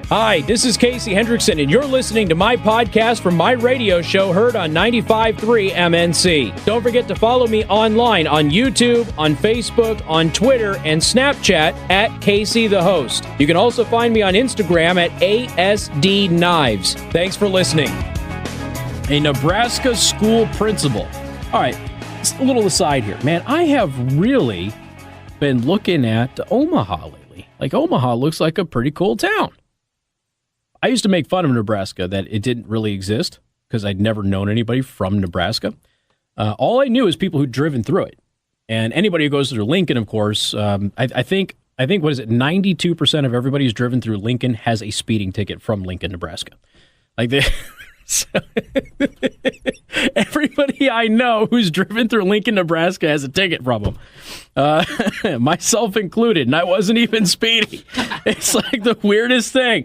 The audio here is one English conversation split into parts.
Hi, this is Casey Hendrickson, and you're listening to my podcast from my radio show heard on 95.3 MNC. Don't forget to follow me online on YouTube, on Facebook, on Twitter, and Snapchat at Casey the Host. You can also find me on Instagram at ASD Knives. Thanks for listening. A Nebraska school principal. All right, a little aside here. Man, I have really been looking at Omaha lately. Like, Omaha looks like a pretty cool town. I used to make fun of Nebraska that it didn't really exist because I'd never known anybody from Nebraska. All I knew is people who'd driven through it. And anybody who goes through Lincoln, of course, I think, what is it, 92% of everybody who's driven through Lincoln has a speeding ticket from Lincoln, Nebraska. Like, so everybody I know who's driven through Lincoln, Nebraska has a ticket from them, myself included, and I wasn't even speeding. It's like the weirdest thing.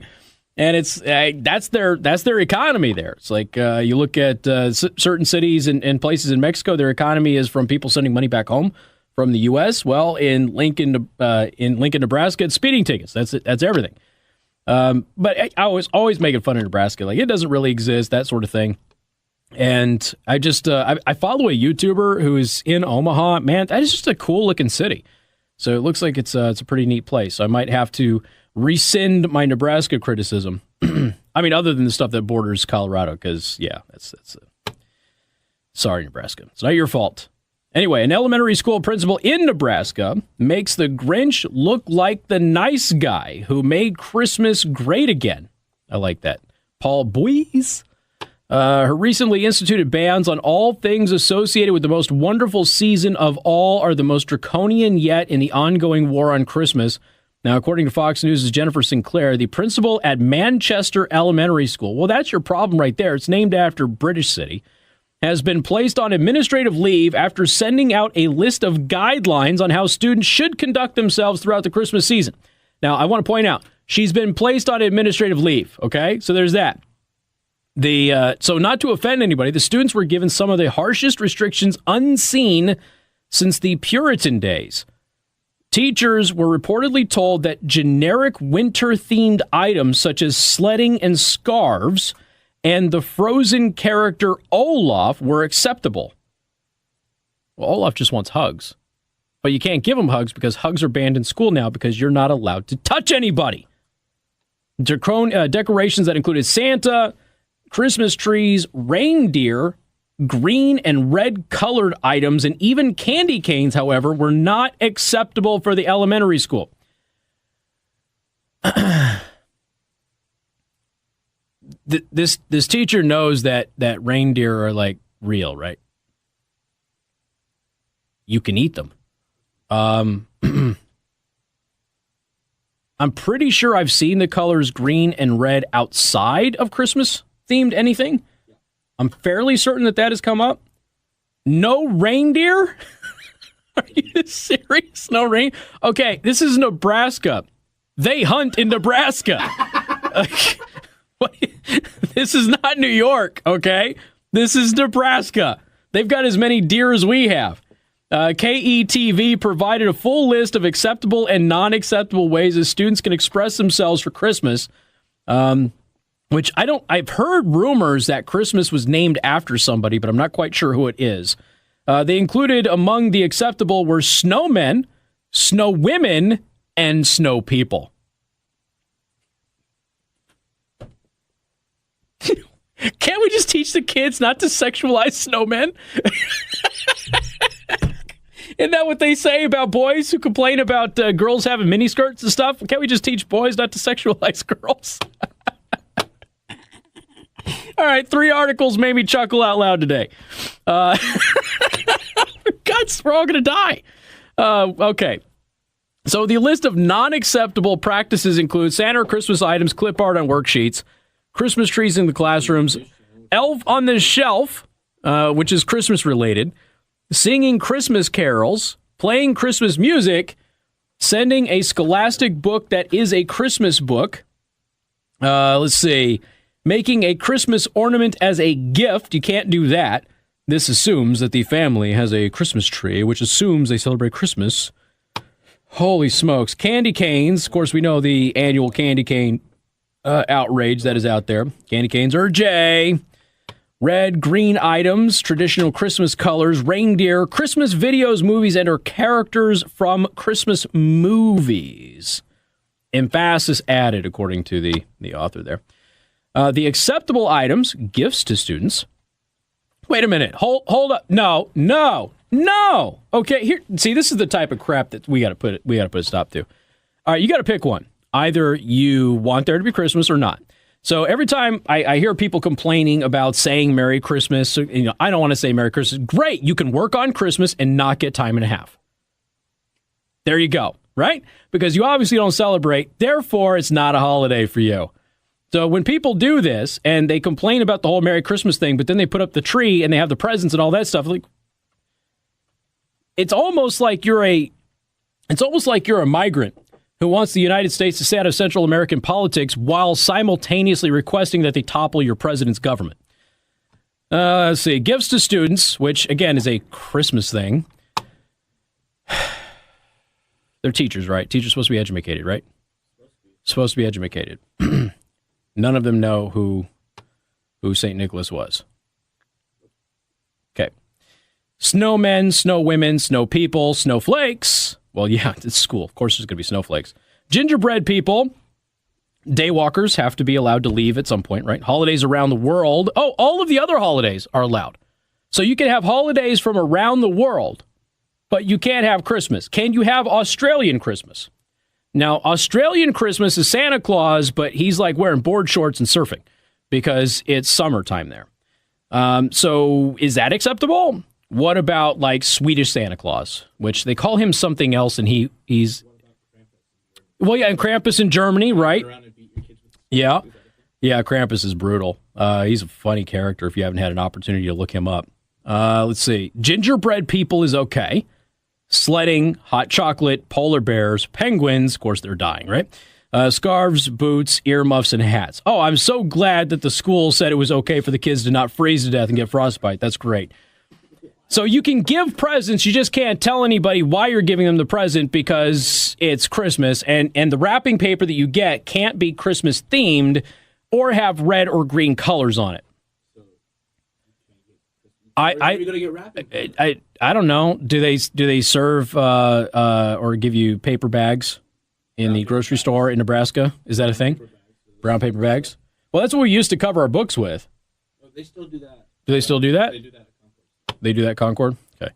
And it's that's their economy there. It's like you look at certain cities and places in Mexico, their economy is from people sending money back home from the U.S. Well, in Lincoln, Nebraska, it's speeding tickets. That's it. That's everything. But I was always making fun of Nebraska, like it doesn't really exist, that sort of thing. And I just I follow a YouTuber who is in Omaha. Man, that is just a cool looking city. So it looks like it's a pretty neat place. So I might have to rescind my Nebraska criticism. I mean, other than the stuff that borders Colorado, because, yeah, that's sorry, Nebraska. It's not your fault. Anyway, an elementary school principal in Nebraska makes the Grinch look like the nice guy who made Christmas great again. I like that. Paul Boyes. Her recently instituted bans on all things associated with the most wonderful season of all are the most draconian yet in the ongoing war on Christmas. Now, according to Fox News' Jennifer Sinclair, the principal at Manchester Elementary School, well, that's your problem right there. It's named after British city, has been placed on administrative leave after sending out a list of guidelines on how students should conduct themselves throughout the Christmas season. Now, I want to point out, she's been placed on administrative leave, okay? So there's that. So not to offend anybody, the students were given some of the harshest restrictions unseen since the Puritan days. Teachers were reportedly told that generic winter-themed items such as sledding and scarves and the Frozen character Olaf were acceptable. Well, Olaf just wants hugs. But you can't give him hugs because hugs are banned in school now because you're not allowed to touch anybody. Decorations that included Santa, Christmas trees, reindeer, green and red colored items, and even candy canes, however, were not acceptable for the elementary school. This teacher knows that reindeer are like real, right? You can eat them. I'm pretty sure I've seen the colors green and red outside of Christmas themed anything. I'm fairly certain that has come up. No reindeer? Are you serious? No reindeer? Okay, this is Nebraska. They hunt in Nebraska. This is not New York, okay? This is Nebraska. They've got as many deer as we have. KETV provided a full list of acceptable and non-acceptable ways that students can express themselves for Christmas. Which I've heard rumors that Christmas was named after somebody, but I'm not quite sure who it is. They included among the acceptable were snowmen, snow women, and snow people. Can't we just teach the kids not to sexualize snowmen? Isn't that what they say about boys who complain about girls having miniskirts and stuff? Can't we just teach boys not to sexualize girls? All right, 3 articles made me chuckle out loud today. We're all going to die. Okay. So the list of non-acceptable practices includes Santa or Christmas items, clip art on worksheets, Christmas trees in the classrooms, elf on the shelf, which is Christmas related, singing Christmas carols, playing Christmas music, sending a scholastic book that is a Christmas book. Let's see. Making a Christmas ornament as a gift. You can't do that. This assumes that the family has a Christmas tree, which assumes they celebrate Christmas. Holy smokes. Candy canes. Of course, we know the annual candy cane outrage that is out there. Candy canes are J. Red, green items, traditional Christmas colors, reindeer, Christmas videos, movies, and or characters from Christmas movies. Emphasis added, according to the author there. The acceptable items, gifts to students. Wait a minute. Hold up. No. Okay, here. See, this is the type of crap that we got to put a stop to. All right, you got to pick one. Either you want there to be Christmas or not. So every time I hear people complaining about saying Merry Christmas, I don't want to say Merry Christmas. Great, you can work on Christmas and not get time and a half. There you go, right? Because you obviously don't celebrate, therefore it's not a holiday for you. So when people do this and they complain about the whole Merry Christmas thing, but then they put up the tree and they have the presents and all that stuff, like it's almost like you're a migrant who wants the United States to stay out of Central American politics while simultaneously requesting that they topple your president's government. Let's see. Gifts to students, which, again, is a Christmas thing. They're teachers, right? Teachers supposed to be educated, right? Supposed to be educated. None of them know who St. Nicholas was. Okay. Snowmen, snow women, snow people, snowflakes. Well, yeah, it's school. Of course there's going to be snowflakes. Gingerbread people. Daywalkers have to be allowed to leave at some point, right? Holidays around the world. Oh, all of the other holidays are allowed. So you can have holidays from around the world, but you can't have Christmas. Can you have Australian Christmas? Now, Australian Christmas is Santa Claus, but he's like wearing board shorts and surfing because it's summertime there. So is that acceptable? What about like Swedish Santa Claus, which they call him something else, and he's well, yeah, and Krampus in Germany, right? Yeah, Krampus is brutal. He's a funny character if you haven't had an opportunity to look him up. Let's see, gingerbread people is okay. Sledding, hot chocolate, polar bears, penguins, of course they're dying, right? Scarves, boots, earmuffs, and hats. Oh, I'm so glad that the school said it was okay for the kids to not freeze to death and get frostbite. That's great. So you can give presents, you just can't tell anybody why you're giving them the present because it's Christmas, and the wrapping paper that you get can't be Christmas themed or have red or green colors on it. Where are you going to get wrapping paper? I don't know. Do they serve or give you paper bags in the grocery store in Nebraska? Is that a thing? Brown paper bags? Well, that's what we used to cover our books with. Oh, they still do that. Do they still do that? They do that. They do that at Concord? Okay.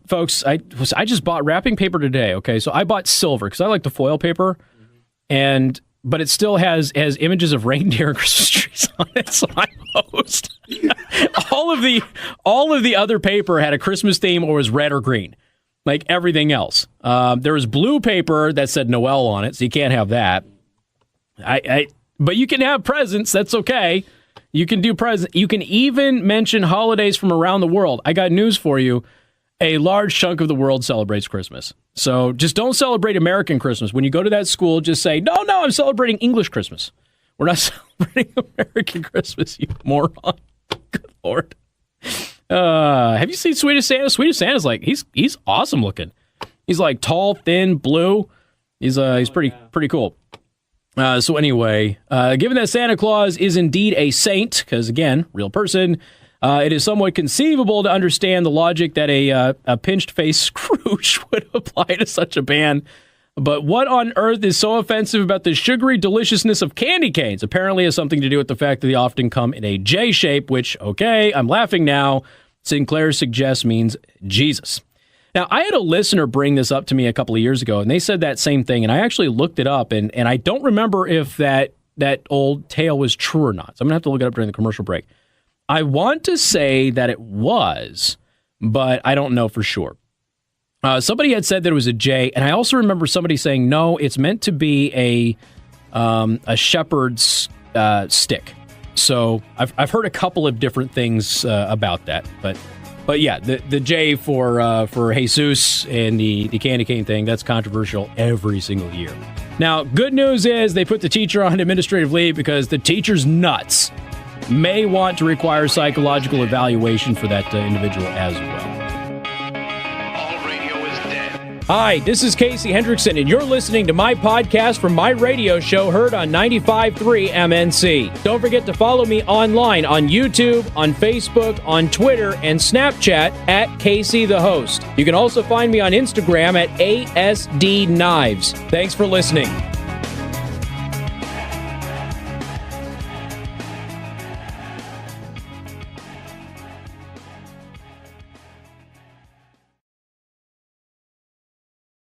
Folks, I just bought wrapping paper today, okay? So I bought silver because I like the foil paper, but it still has images of reindeer and Christmas trees on it, so I'm hosed. all of the other paper had a Christmas theme or was red or green, like everything else. There was blue paper that said Noel on it, so you can't have that. But you can have presents, that's okay. You can do presents. You can even mention holidays from around the world. I got news for you. A large chunk of the world celebrates Christmas. So just don't celebrate American Christmas. When you go to that school, just say, no, I'm celebrating English Christmas. We're not celebrating American Christmas, you moron. Good Lord. Have you seen Swedish Santa? Swedish Santa's like, he's awesome looking. He's like tall, thin, blue. He's pretty cool. So anyway, given that Santa Claus is indeed a saint, because again, real person, it is somewhat conceivable to understand the logic that a pinched-faced Scrooge would apply to such a ban. But what on earth is so offensive about the sugary deliciousness of candy canes? Apparently has something to do with the fact that they often come in a J shape, which, okay, I'm laughing now. Sinclair suggests means Jesus. Now, I had a listener bring this up to me a couple of years ago, and they said that same thing, and I actually looked it up, and I don't remember if that old tale was true or not. So I'm going to have to look it up during the commercial break. I want to say that it was, but I don't know for sure. Somebody had said that it was a J, and I also remember somebody saying, no, it's meant to be a shepherd's stick. So I've heard a couple of different things about that, But yeah, the J for Jesus and the candy cane thing, that's controversial every single year. Now, good news is they put the teacher on administrative leave because the teacher's nuts. may want to require psychological evaluation for that individual as well. Hi, this is Casey Hendrickson, and you're listening to my podcast from my radio show heard on 95.3 MNC. Don't forget to follow me online on YouTube, on Facebook, on Twitter, and Snapchat at Casey the Host. You can also find me on Instagram at ASD Knives. Thanks for listening.